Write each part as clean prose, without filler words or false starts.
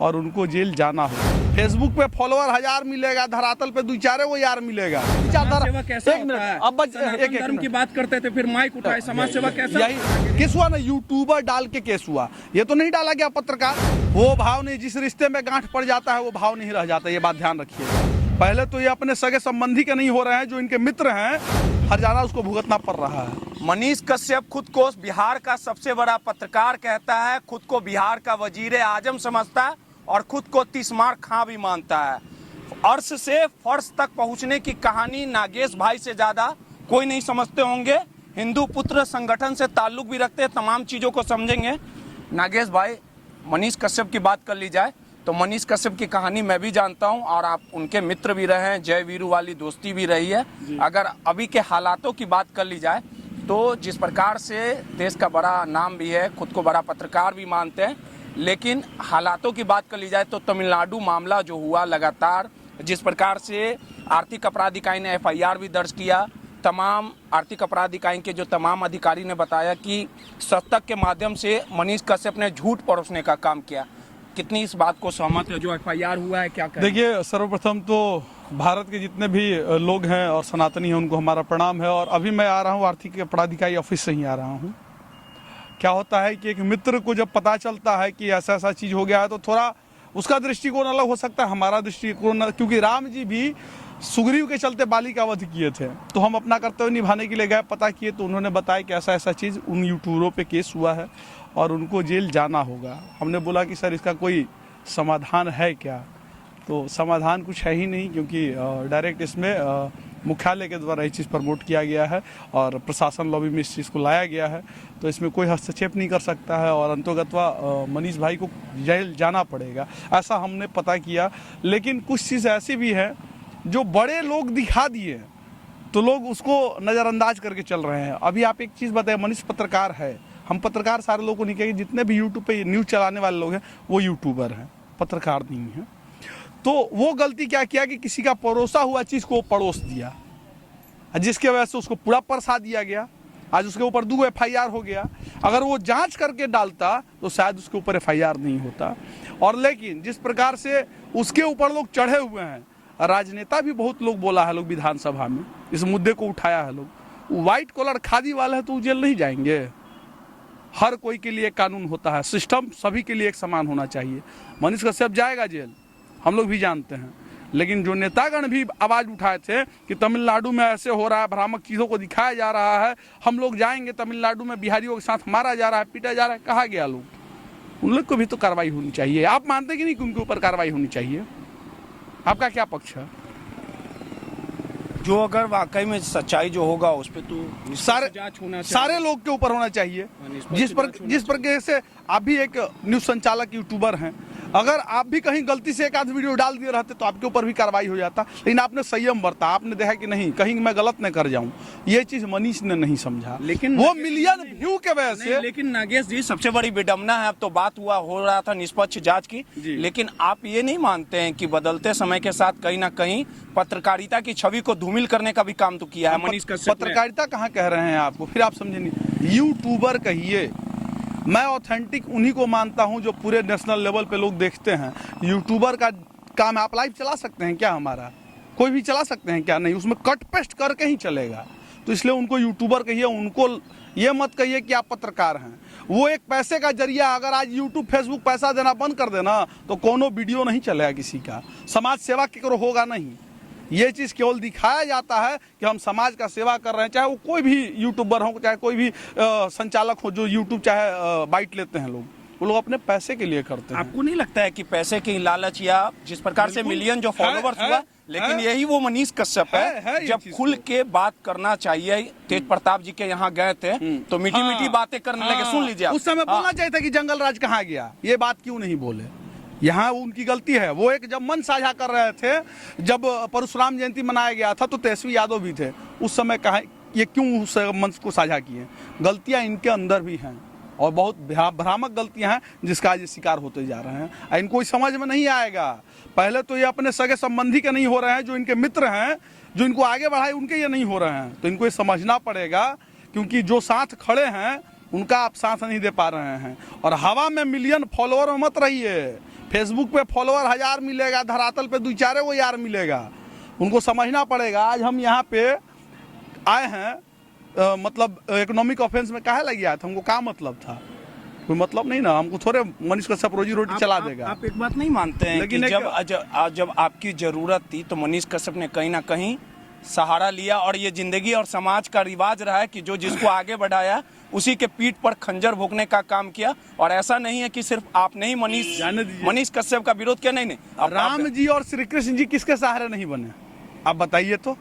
और उनको जेल जाना हो। फेसबुक पे फॉलोअर 1000 मिलेगा, धरातल पे 2-4 वो यार मिलेगा। सेवा कैसा होता है? अब सनातन धर्म की बात करते थे, फिर माइक उठाए, समाज सेवा कैसा? यही केस हुआ ना, यूट्यूबर डाल के केस हुआ। ये तो नहीं डाला गया पत्रकार। वो भाव नहीं, जिस रिश्ते में गांठ पड़ जाता है वो भाव नहीं रह जाता, ये बात ध्यान रखिएगा। पहले तो ये अपने सगे संबंधी के नहीं हो रहे हैं, जो इनके मित्र हैं हरजाना उसको भुगतना पड़ रहा है। मनीष कश्यप खुद को बिहार का सबसे बड़ा पत्रकार कहता है, खुद को बिहार का वजीर आजम समझता है और खुद को 30 मार खां भी मानता है। अर्श से फर्श तक पहुंचने की कहानी नागेश भाई से ज्यादा कोई नहीं समझते होंगे। हिंदू पुत्र संगठन से ताल्लुक भी रखते हैं, तमाम चीजों को समझेंगे। नागेश भाई, मनीष कश्यप की बात कर ली जाए तो मनीष कश्यप की कहानी मैं भी जानता हूं और आप उनके मित्र भी रहे हैं, जय वीरू वाली दोस्ती भी रही है। अगर अभी के हालातों की बात कर ली जाए तो जिस प्रकार से देश का बड़ा नाम भी है, खुद को बड़ा पत्रकार भी मानते हैं, लेकिन हालातों की बात कर ली जाए तो तमिलनाडु मामला जो हुआ लगातार, जिस प्रकार से आर्थिक अपराध इकाई ने FIR भी दर्ज किया, तमाम आर्थिक अपराध इकाई के जो तमाम अधिकारी ने बताया कि सतर्क के माध्यम से मनीष कश्यप ने झूठ परोसने का काम किया। कितनी इस बात को सहमत है? जो FIR हुआ है क्या करें? देखिए, सर्वप्रथम तो भारत के जितने भी लोग हैं और सनातनी हैं उनको हमारा प्रणाम है। और अभी मैं आ रहा हूँ आर्थिक अपराध इकाई ऑफिस से ही आ रहा हूँ। क्या होता है कि एक मित्र को जब पता चलता है कि ऐसा ऐसा चीज़ हो गया है तो थोड़ा उसका दृष्टिकोण अलग हो सकता है, हमारा दृष्टिकोण, क्योंकि राम जी भी सुग्रीव के चलते बाली का वध किए थे। तो हम अपना कर्तव्य निभाने के लिए गए, पता किए तो उन्होंने बताया कि ऐसा ऐसा चीज़ उन यूट्यूबरों पे केस हुआ है और उनको जेल जाना होगा। हमने बोला कि सर इसका कोई समाधान है क्या? तो समाधान कुछ है ही नहीं, क्योंकि डायरेक्ट इसमें मुख्यालय के द्वारा ये चीज़ प्रमोट किया गया है और प्रशासन लॉबी में इस चीज़ को लाया गया है, तो इसमें कोई हस्तक्षेप नहीं कर सकता है और अंतोगत्वा मनीष भाई को जेल जाना पड़ेगा, ऐसा हमने पता किया। लेकिन कुछ चीज़ ऐसी भी है जो बड़े लोग दिखा दिए तो लोग उसको नज़रअंदाज करके चल रहे हैं। अभी आप एक चीज़ बताएं, मनीष पत्रकार है, हम पत्रकार सारे लोगों को नहीं कहेंगे, जितने भी यूट्यूब पे न्यूज़ चलाने वाले लोग हैं वो यूट्यूबर हैं, पत्रकार नहीं हैं। तो वो गलती क्या किया कि किसी का परोसा हुआ चीज़ को परोस दिया, जिसके वजह से उसको पूरा परसा दिया गया। आज उसके ऊपर 2 FIR हो गया। अगर वो जांच करके डालता तो शायद उसके ऊपर FIR नहीं होता। और लेकिन जिस प्रकार से उसके ऊपर लोग चढ़े हुए हैं, राजनेता भी बहुत लोग बोला है, लोग विधानसभा में इस मुद्दे को उठाया है, लोग व्हाइट कॉलर खादी वाले हैं तो जेल नहीं जाएंगे। हर कोई के लिए कानून होता है, सिस्टम सभी के लिए एक समान होना चाहिए। मनीष कश्यप जाएगा जेल, हम लोग भी जानते हैं, लेकिन जो नेतागण भी आवाज़ उठाए थे कि तमिलनाडु में ऐसे हो रहा है, भ्रामक चीज़ों को दिखाया जा रहा है, हम लोग जाएंगे तमिलनाडु में, बिहारियों के साथ मारा जा रहा है, पीटा जा रहा है, कहा गया लोग, उन लोग को भी तो कार्रवाई होनी चाहिए। आप मानते कि नहीं कि उनके ऊपर कार्रवाई होनी चाहिए? आपका क्या पक्ष है? जो अगर वाकई में सच्चाई जो होगा उस पर तो सारे लोग के ऊपर होना चाहिए। जिस प्रकार से आप भी एक न्यूज़ संचालक यूट्यूबर हैं, अगर आप भी कहीं गलती से एक आध वीडियो डाल दिए रहते तो आपके ऊपर भी कार्रवाई हो जाता, लेकिन आपने संयम बरता, आपने देखा कि नहीं कहीं मैं गलत न कर जाऊं। ये चीज मनीष ने नहीं समझा, लेकिन वो मिलियन व्यू के वजह से। लेकिन नागेश जी, सबसे बड़ी विडम्बना है, अब तो बात हो रहा था निष्पक्ष जांच की, लेकिन आप ये नहीं मानते हैं कि बदलते समय के साथ कहीं ना कहीं पत्रकारिता की छवि को धूमिल करने का भी काम तो किया है मनीष कश्यप? पत्रकारिता कहाँ कह रहे हैं आपको, फिर आप समझे नहीं। यूट्यूबर कहिए, मैं ऑथेंटिक उन्हीं को मानता हूं जो पूरे नेशनल लेवल पे लोग देखते हैं। यूट्यूबर का काम है, आप लाइव चला सकते हैं क्या? हमारा कोई भी चला सकते हैं क्या? नहीं, उसमें कट पेस्ट करके ही चलेगा। तो इसलिए उनको यूट्यूबर कहिए, उनको ये मत कहिए कि आप पत्रकार हैं। वो एक पैसे का जरिया, अगर आज यूट्यूब फेसबुक पैसा देना बंद कर देना तो कोनो वीडियो नहीं चलेगा किसी का, समाज सेवा केकरो होगा नहीं। ये चीज़ केवल दिखाया जाता है कि हम समाज का सेवा कर रहे हैं, चाहे वो कोई भी यूट्यूबर हो, चाहे कोई भी संचालक हो जो यूट्यूब चाहे बाइट लेते हैं लोग, वो लोग अपने पैसे के लिए करते हैं। आपको नहीं लगता है कि पैसे की लालच या जिस प्रकार से मिलियन जो फॉलोवर्स हुआ, लेकिन यही वो मनीष कश्यप है जब खुल के बात करना चाहिए। तेज प्रताप जी के यहाँ गए थे तो मीठी मीठी बातें करने लगे, सुन लीजिए। उस समय बोलना चाहिए था कि जंगल राज कहाँ गया, ये बात क्यों नहीं बोले? यहाँ उनकी गलती है। वो एक जब मन साझा कर रहे थे, जब परशुराम जयंती मनाया गया था तो तेजस्वी यादव भी थे उस समय, कहा ये क्यों उस मंच को साझा किए? गलतियाँ इनके अंदर भी हैं और बहुत भ्रामक गलतियां हैं जिसका आज ये शिकार होते जा रहे हैं। इनको समझ में नहीं आएगा। पहले तो ये अपने सगे संबंधी के नहीं हो रहे हैं, जो इनके मित्र हैं, जो इनको आगे बढ़ाए उनके ये नहीं हो रहे हैं। तो इनको ये समझना पड़ेगा, क्योंकि जो साथ खड़े हैं उनका आप साथ नहीं दे पा रहे हैं। और हवा में मिलियन फॉलोअर में मत रहिए, फेसबुक पे फॉलोअर 1000 मिलेगा, धरातल पे 2-4 वो यार मिलेगा। उनको समझना पड़ेगा। आज हम यहाँ पे आए हैं मतलब इकोनॉमिक ऑफेंस में काहे लग गया था, हमको क्या मतलब था? कोई मतलब नहीं ना, हमको थोड़े मनीष कश्यप रोजी रोटी चला देगा। आप एक बात नहीं मानते हैं लेकिन कि जब आपकी जरूरत थी तो मनीष कश्यप ने कहीं ना कहीं सहारा लिया, और ये जिंदगी और समाज का रिवाज रहा है कि जो जिसको आगे बढ़ाया उसी के पीठ पर खंजर भोंकने का काम किया। और ऐसा नहीं है कि सिर्फ आपने ही मनीष कश्यप का विरोध किया, नहीं। राम जी और श्री कृष्ण जी किसके सहारे नहीं बने, आप बताइए तो?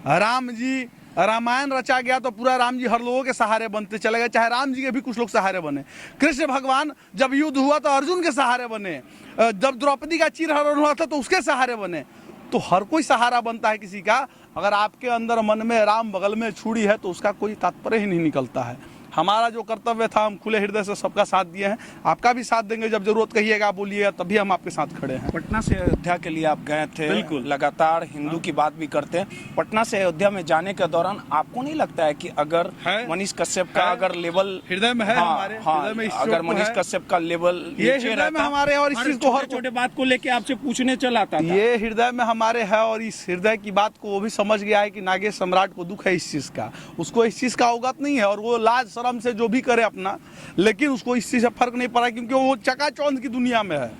राम जी, रामायण रचा गया तो पूरा राम जी हर लोगों के सहारे बनते चले गए, चाहे राम जी के भी कुछ लोग सहारे बने। कृष्ण भगवान जब युद्ध हुआ तो अर्जुन के सहारे बने, जब द्रौपदी का चीरहरण हुआ था तो उसके सहारे बने। तो हर कोई सहारा बनता है किसी का। अगर आपके अंदर मन में राम बगल में छुरी है तो उसका कोई तात्पर्य ही नहीं निकलता है। हमारा जो कर्तव्य था, हम खुले हृदय से सबका साथ दिए हैं, आपका भी साथ देंगे। जब जरूरत कहिएगा बोलिएगा, तभी हम आपके साथ खड़े हैं। पटना से अयोध्या के लिए आप गए थे, बिल्कुल लगातार हिंदू की बात भी करते हैं। पटना से अयोध्या में जाने के दौरान आपको नहीं लगता है कि अगर मनीष कश्यप का अगर लेवल हृदय में है, हमारे हृदय में अगर मनीष कश्यप का लेवल ये हृदय में हमारे, और इस चीज को हर छोटे बात को लेके आपसे पूछने चला आता था, ये हृदय में हमारे है, और इस हृदय की बात को वो भी समझ गया है कि नागेश सम्राट को दुख है इस चीज का। उसको इस चीज का अवगत नहीं है, और वो लाज शर्म से जो भी करे अपना, लेकिन उसको इस चीज से फर्क नहीं पड़ा, क्योंकि वो चकाचौंध की दुनिया में है।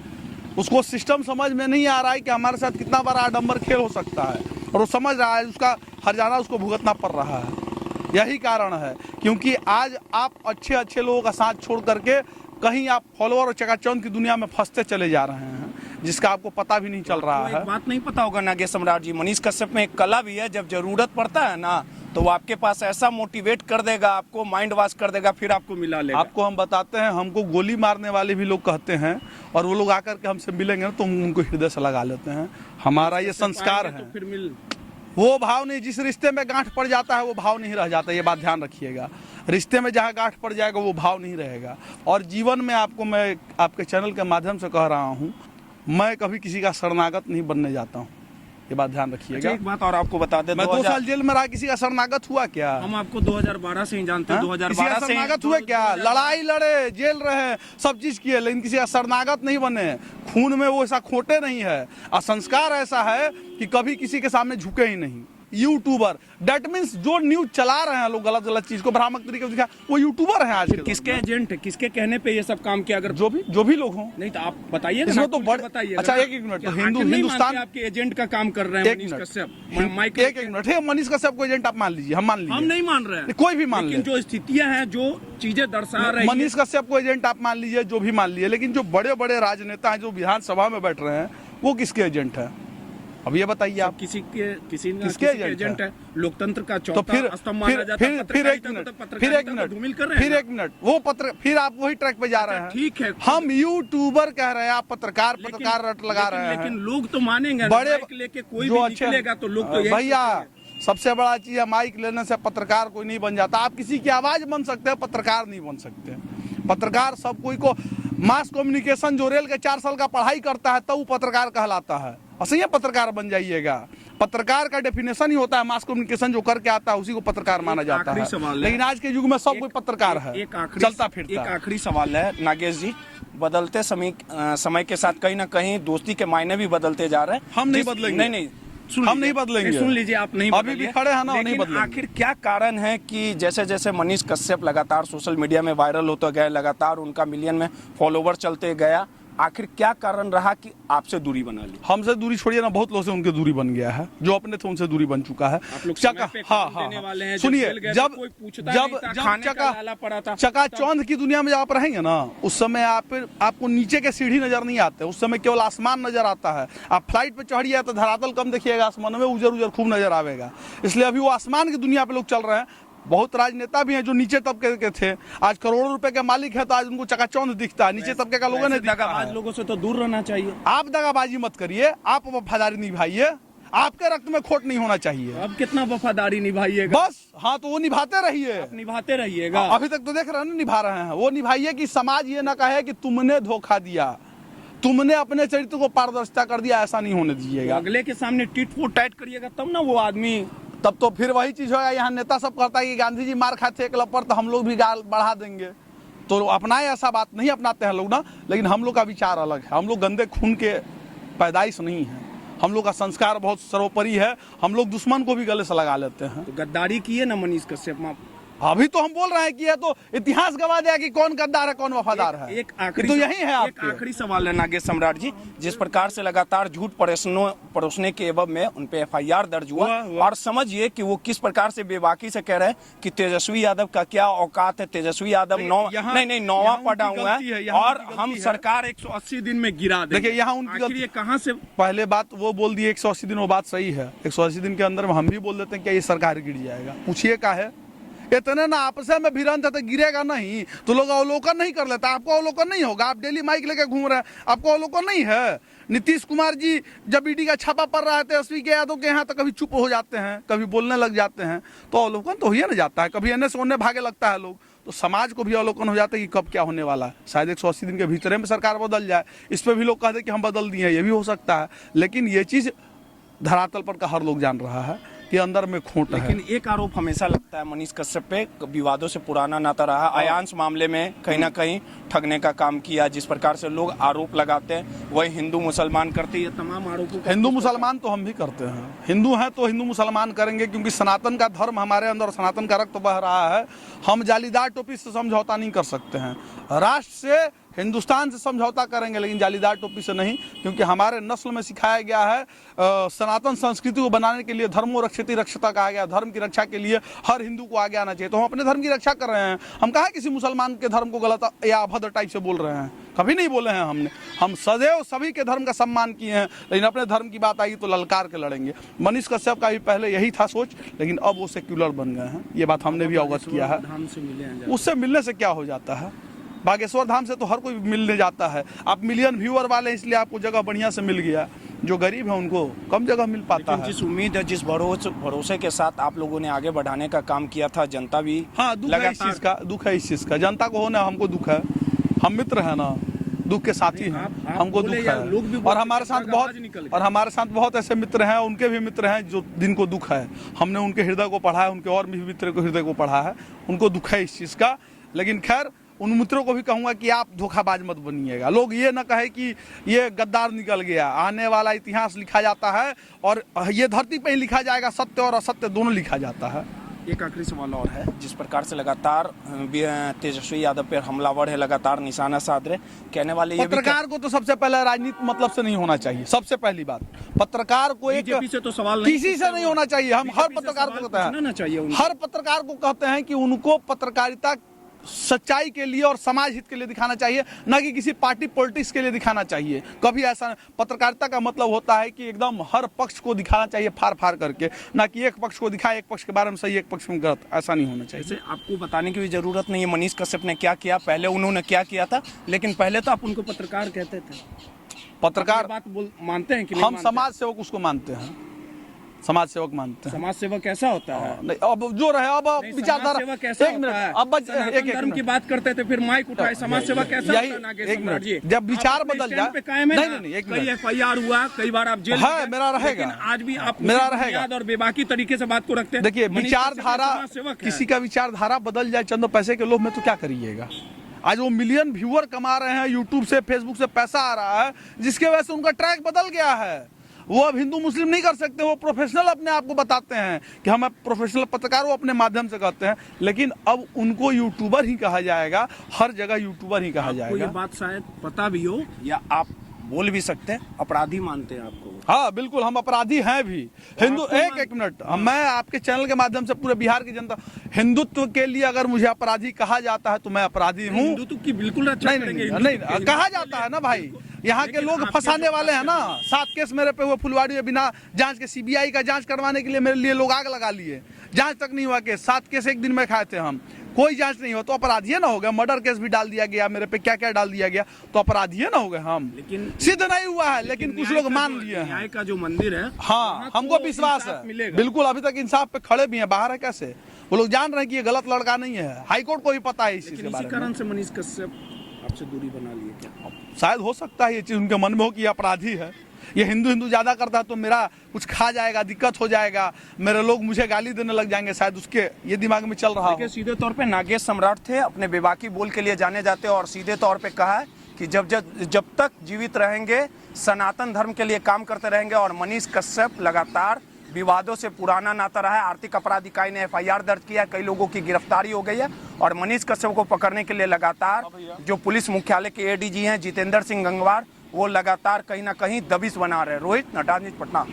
उसको सिस्टम समझ में नहीं आ रहा है कि हमारे साथ कितना बड़ा आडंबर खेल हो सकता है, और वो समझ रहा है उसका हर्जाना उसको भुगतना पड़ रहा है। यही कारण है, क्योंकि आज आप अच्छे अच्छे लोगों का साथ छोड़ करके कहीं आप फॉलोअर और चकाचौंध की दुनिया में फंसते चले जा रहे हैं, जिसका आपको पता भी नहीं चल रहा है। बात नहीं पता होगा नागेश सम्राट जी, मनीष कश्यप में एक कला भी है, जब जरूरत पड़ता है ना तो वो आपके पास ऐसा मोटिवेट कर देगा, आपको माइंड वॉश कर देगा, फिर आपको मिला लेगा। आपको हम बताते हैं, हमको गोली मारने वाले भी लोग कहते हैं, और वो लोग आकर के हमसे मिलेंगे ना तो हम उनको हृदय से लगा लेते हैं। हमारा ये संस्कार है। तो फिर मिल वो भाव नहीं, जिस रिश्ते में गांठ पड़ जाता है वो भाव नहीं रह जाता, ये बात ध्यान रखिएगा। रिश्ते में जहाँ गांठ पड़ जाएगा वो भाव नहीं रहेगा। और जीवन में आपको मैं आपके चैनल के माध्यम से कह रहा हूँ, मैं कभी किसी का शरणागत नहीं बनने जाता हूँ, ये बात ध्यान रखिएगा। एक बात और आपको बता दें, मैं 2 साल जेल में रहा, किसी का शरणागत हुआ क्या? हम आपको 2012 से ही जानते हैं। 2012 से शरणागत हुए क्या? लड़ाई लड़े, जेल रहे, सब चीज किए, लेकिन किसी का शरणागत नहीं बने। खून में वो ऐसा खोटे नहीं है, और संस्कार ऐसा है कि कभी किसी के सामने झुके ही नहीं। यूट्यूबर, डेट मीन्स जो न्यूज चला रहे हैं लोग गलत गलत चीज को भ्रामक तरीके से दिखा, वो यूट्यूबर हैं आज के। किसके एजेंट है, किसके कहने पे ये सब काम किया? अगर जो भी लोग हों, नहीं तो आप बताइए इसमें तो बड़े बताइए। अच्छा एक मिनट, तो हिंदुस्तान आपके एजेंट का काम कर रहे हैं मनीष कश्यप। एक मिनट है, मनीष कश्यप को एजेंट आप मान लीजिए, हम मान लीजिए। हम नहीं मान रहे हैं, कोई भी मान ले, लेकिन जो स्थितियां हैं, जो चीजें दर्शा रही है, मनीष कश्यप को एजेंट आप मान लीजिए, जो भी मान लीजिए, लेकिन जो बड़े बड़े राजनेता हैं जो विधानसभा में बैठ रहे हैं, वो किसके एजेंट है? अब ये बताइए आप। किसी किसके एजेंट है? लोकतंत्र का तो चौथा स्तंभ माना जाता है। फिर एक मिनट, वो फिर आप वही ट्रैक पे जा रहे हैं। ठीक है, हम यूट्यूबर कह रहे हैं, आप पत्रकार रट लगा रहे हैं। लेकिन लोग तो मानेंगे, बड़े लेके कोई भी निकलेगा तो लोग तो भैया, सबसे बड़ा चीज है, माइक लेने से पत्रकार कोई नहीं बन जाता। आप किसी की आवाज बन सकते हैं, पत्रकार नहीं बन सकते। पत्रकार सब कोई को, मास कम्युनिकेशन जो रेल के 4 साल का पढ़ाई करता है तब वो पत्रकार कहलाता है। असली पत्रकार बन जाइएगा। पत्रकार का डेफिनेशन ही होता है, मास कम्युनिकेशन जो करके आता है उसी को पत्रकार माना जाता है। लेकिन आज के युग में सब कोई पत्रकार है, चलता फिरता। एक आखिरी सवाल है नागेश जी, बदलते समय के साथ कहीं ना कहीं दोस्ती के मायने भी बदलते जा रहे हैं। हम नहीं बदलेंगे। नहीं, हम नहीं बदलेंगे। सुन लीजिए, आप नहीं अभी भी खड़े हैं ना, नहीं बदलेंगे। आखिर क्या कारण है कि जैसे जैसे मनीष कश्यप लगातार सोशल मीडिया में वायरल होते गए, लगातार उनका मिलियन में फॉलोवर चलते गया, आखिर क्या कारण रहा कि आपसे दूरी बना ली? हमसे दूरी छोड़िए ना, बहुत लोग से उनके दूरी बन गया है, जो अपने थे उनसे दूरी बन चुका है। सुनिए, जब चकाचौंध की दुनिया में आप रहेंगे ना, उस समय आपको नीचे के सीढ़ी नजर नहीं आते, उस समय केवल आसमान नजर आता है। आप फ्लाइट पे चढ़िए तो धरातल कम देखिएगा, आसमान में उजर उजर खूब नजर आवेगा। इसलिए अभी वो आसमान की दुनिया पे लोग चल रहे हैं। बहुत राजनेता भी हैं जो नीचे तबके के थे, आज करोड़ों रुपए के मालिक है, तो आज उनको चकाचौंध दिखता है। नीचे तबके का लोगों ने दगाबाज लोगों से तो दूर रहना चाहिए। आप दगाबाजी मत करिए, आप वफादारी निभाइए, आपके रक्त में खोट नहीं होना चाहिए। अब कितना वफादारी निभाइएगा? बस हाँ, तो वो निभाते रहिए, निभाते रहिएगा। अभी तक तो देख रहे हैं ना, निभा रहे हैं। वो निभाइए कि समाज ये ना कहे कि तुमने धोखा दिया, तुमने अपने चरित्र को पारदर्शिता कर दिया, ऐसा नहीं होने दीजिएगा। अगले के सामने टिट फॉर टैट करिएगा तब ना वो आदमी, तब तो फिर वही चीज होगा। यहाँ नेता सब कहता है कि गांधी जी मार खाते एक लपड़, तो हम लोग भी गाल बढ़ा देंगे, तो अपनाए ऐसा बात नहीं अपनाते हैं लोग ना, लेकिन हम लोग का विचार अलग है। हम लोग गंदे खून के पैदाइश नहीं है, हम लोग का संस्कार बहुत सर्वोपरि है। हम लोग दुश्मन को भी गले से लगा लेते हैं। तो गद्दारी की है ना मनीष कश्यप। अभी तो हम बोल रहे हैं कि ये तो इतिहास गवाह दिया कि कौन गद्दार है कौन वफादार है। एक आखिरी तो यही है एक आखिरी सवाल है नागेश सम्राट जी, जिस प्रकार से लगातार झूठ परोसने के एवं में उन पे FIR दर्ज हुआ और समझिए कि वो किस प्रकार से बेबाकी से कह रहे हैं कि तेजस्वी यादव का क्या औकात है। तेजस्वी यादव नौवां पढ़ा हुआ है और हम सरकार 180 दिन में गिरा देंगे। देखिए यहाँ उनकी कहाँ से पहले बात वो बोल दी 180 दिन, वो बात सही है। 180 दिन के अंदर हम भी बोल देते हैं कि ये सरकार गिर जाएगा। पूछिए क्या है, इतने ना आपस में भिड़ंत है तो गिरेगा नहीं, तो लोग अवलोकन नहीं कर लेता। आपको अवलोकन नहीं होगा, आप डेली माइक लेके घूम रहे हैं, आपको अवलोकन नहीं है। नीतीश कुमार जी जब ईडी का छापा पड़ रहा है तेजस्वी के यादव के यहाँ, तो कभी चुप हो जाते हैं, कभी बोलने लग जाते हैं, तो अवलोकन तो हो ही ना जाता है। कभी एने से ओने भागे लगता है लोग, तो समाज को भी अवलोकन हो जाता है कि कब क्या होने वाला है। शायद 180 दिन के भीतर में सरकार बदल जाए। इस पर भी लोग कहते हैं कि हम बदल दिए, ये भी हो सकता है। लेकिन ये चीज़ धरातल पर का हर लोग जान रहा है कि अंदर में खोट है। लेकिन एक आरोप हमेशा लगता है मनीष कश्यप पे, विवादों से पुराना नाता रहा। आयांश मामले में कहीं ना कहीं ठगने का काम किया। जिस प्रकार से लोग आरोप लगाते हैं वही हिंदू मुसलमान करते हैं। तमाम आरोपों हिंदू मुसलमान तो हम भी करते हैं, हिंदू हैं तो हिंदू मुसलमान करेंगे, क्योंकि सनातन का धर्म हमारे अंदर, सनातन का रक्त बह रहा है। हम जालीदार टोपी से समझौता नहीं कर सकते हैं। राष्ट्र से, हिंदुस्तान से समझौता करेंगे, लेकिन जालीदार टोपी से नहीं, क्योंकि हमारे नस्ल में सिखाया गया है सनातन संस्कृति को बनाने के लिए धर्मो रक्षति रक्षता कहा गया। धर्म की रक्षा के लिए हर हिंदू को आगे आना चाहिए। तो हम अपने धर्म की रक्षा कर रहे हैं। हम कहाँ किसी मुसलमान के धर्म को गलत या अभद्र टाइप से बोल रहे हैं, कभी नहीं बोले हैं हमने। हम सदैव सभी के धर्म का सम्मान किए हैं, लेकिन अपने धर्म की बात आई तो ललकार के लड़ेंगे। मनीष कश्यप का भी पहले यही था सोच, लेकिन अब वो सेक्युलर बन गए हैं। ये बात हमने भी अवगत किया है। उससे मिलने से क्या हो जाता है, बागेश्वर धाम से तो हर कोई मिलने जाता है। आप मिलियन व्यूअर वाले, इसलिए आपको जगह बढ़िया से मिल गया। जो गरीब है उनको कम जगह मिल पाता है। जिस उम्मीद है, जिस भरोसे के साथ आप लोगों ने आगे बढ़ाने का काम किया था, जनता भी दुख है इस चीज़ का। जनता को होना, हमको दुख है। हम मित्र हैं ना, दुख के साथी हैं, हमको दुख है। और हमारे साथ बहुत ऐसे मित्र हैं, उनके भी मित्र हैं जो जिनको दुख है। हमने उनके हृदय को पढ़ा है, उनके और भी मित्र को हृदय को पढ़ा है, उनको दुख है इस चीज़ का। लेकिन खैर, उन मित्रों को भी कहूँगा कि आप धोखाबाज मत बनिएगा। लोग ये ना कहे कि ये गद्दार निकल गया। आने वाला इतिहास लिखा जाता है और ये धरती पे ही लिखा जाएगा, सत्य और असत्य दोनों लिखा जाता है। एक आखिरी सवाल और है, जिस प्रकार से लगातार तेजस्वी यादव पर हमलावर है, लगातार निशाना साध रहे, कहने वाले ये पत्रकार को तो सबसे पहले राजनीति मतलब से नहीं होना चाहिए। सबसे पहली बात, पत्रकार को एक से तो सवाल किसी से नहीं होना चाहिए। हम हर पत्रकार को कहते हैं, हर पत्रकार को कहते हैं कि उनको पत्रकारिता सच्चाई के लिए और समाज हित के लिए दिखाना चाहिए, ना कि किसी पार्टी पॉलिटिक्स के लिए दिखाना चाहिए। कभी ऐसा, पत्रकारिता का मतलब होता है कि एकदम हर पक्ष को दिखाना चाहिए फाड़ फाड़ करके, ना कि एक पक्ष को दिखाए, एक पक्ष के बारे में सही, एक पक्ष में गलत। ऐसा नहीं होना चाहिए। जैसे आपको बताने की भी जरूरत नहीं है मनीष कश्यप ने क्या किया, पहले उन्होंने क्या किया था, लेकिन पहले तो आप उनको पत्रकार कहते थे। पत्रकार बात मानते हैं कि हम समाज सेवक उसको मानते हैं, समाज सेवक मानते हैं। समाज सेवक कैसा होता है? नहीं, अब जो रहे, अब विचारधारा। एक मिनट, अब एक धर्म की बात करते थे, फिर माइक उठाए, समाज सेवा कैसा होता है नागेश सम्राट जी? जब विचार बदल जाए, नहीं, एक मिनट, FIR हुआ, कई बार आप जेल है, मेरा रहेगा, आज भी आप मेरा रहेगा और बेबाकी तरीके से बात को रखते हैं। देखिए, विचारधारा, किसी का विचारधारा बदल जाए चंद पैसे के लोभ में तो क्या करिएगा। आज वो मिलियन व्यूअर कमा रहे हैं, यूट्यूब से, फेसबुक से पैसा आ रहा है, जिसके वजह से उनका ट्रैक बदल गया है। वो अब हिंदू मुस्लिम नहीं कर सकते, वो प्रोफेशनल अपने आप को बताते हैं कि हम प्रोफेशनल पत्रकार, वो अपने माध्यम से कहते हैं। लेकिन अब उनको यूट्यूबर ही कहा जाएगा, हर जगह यूट्यूबर ही कहा जाएगा। ये बात शायद पता भी हो या आप बोल भी सकते हैं, अपराधी मानते हैं आपको? हाँ बिल्कुल, हम अपराधी हैं भी। हिंदू, एक मिनट, मैं आपके चैनल के माध्यम से पूरे बिहार की जनता, हिंदुत्व के लिए अगर मुझे अपराधी कहा जाता है तो मैं अपराधी हूँ। हिंदुत्व की बिल्कुल रक्षा नहीं कहा जाता है ना भाई। यहाँ के लोग फंसाने वाले हैं ना। 7 केस मेरे पे हुए फुलवाड़ी में, बिना जांच के। CBI का जांच करवाने के लिए मेरे लिए लोग आग लगा लिए, जांच तक नहीं हुआ केस। 7 केस एक दिन में खाए थे हम, कोई जांच नहीं हो तो अपराधी ना हो गया। मर्डर केस भी डाल दिया गया मेरे पे, क्या क्या डाल दिया गया, तो अपराधी ना हो गए हम। लेकिन सिद्ध नहीं हुआ है, लेकिन कुछ लोग मान लिए हैं। न्याय का जो मंदिर है, हाँ, हमको विश्वास है बिल्कुल। अभी तक इंसाफ पे खड़े भी हैं। बाहर है कैसे, वो लोग जान रहे हैं कि ये गलत लड़का नहीं है। हाईकोर्ट को भी पता है इस चीज के बारे में। कारण से मनीष कश्यप आपसे दूरी बना लिए क्या? शायद हो सकता है ये चीज उनके मन में हो कि अपराधी है, ये हिंदू हिंदू ज़्यादा करता है तो मेरा कुछ खा जाएगा, दिक्कत हो जाएगा, मेरे लोग मुझे गाली देने लग जाएंगे, शायद उसके ये दिमाग में चल रहा देखिए, हो। सीधे तौर पे नागेश सम्राट थे, अपने बेबाकी बोल के लिए जाने जाते और सीधे तौर पे कहा है कि जब तक जीवित रहेंगे सनातन धर्म के लिए काम करते रहेंगे। और मनीष कश्यप लगातार विवादों से पुराना नाता रहा है। आर्थिक अपराध इकाई ने FIR दर्ज किया, कई लोगों की गिरफ्तारी हो गई है और मनीष कश्यप को पकड़ने के लिए लगातार जो पुलिस मुख्यालय के ADG हैं जितेंद्र सिंह गंगवार, वो लगातार कहीं ना कहीं दबिश बना रहे हैं। Rohit, Natal news, Patna.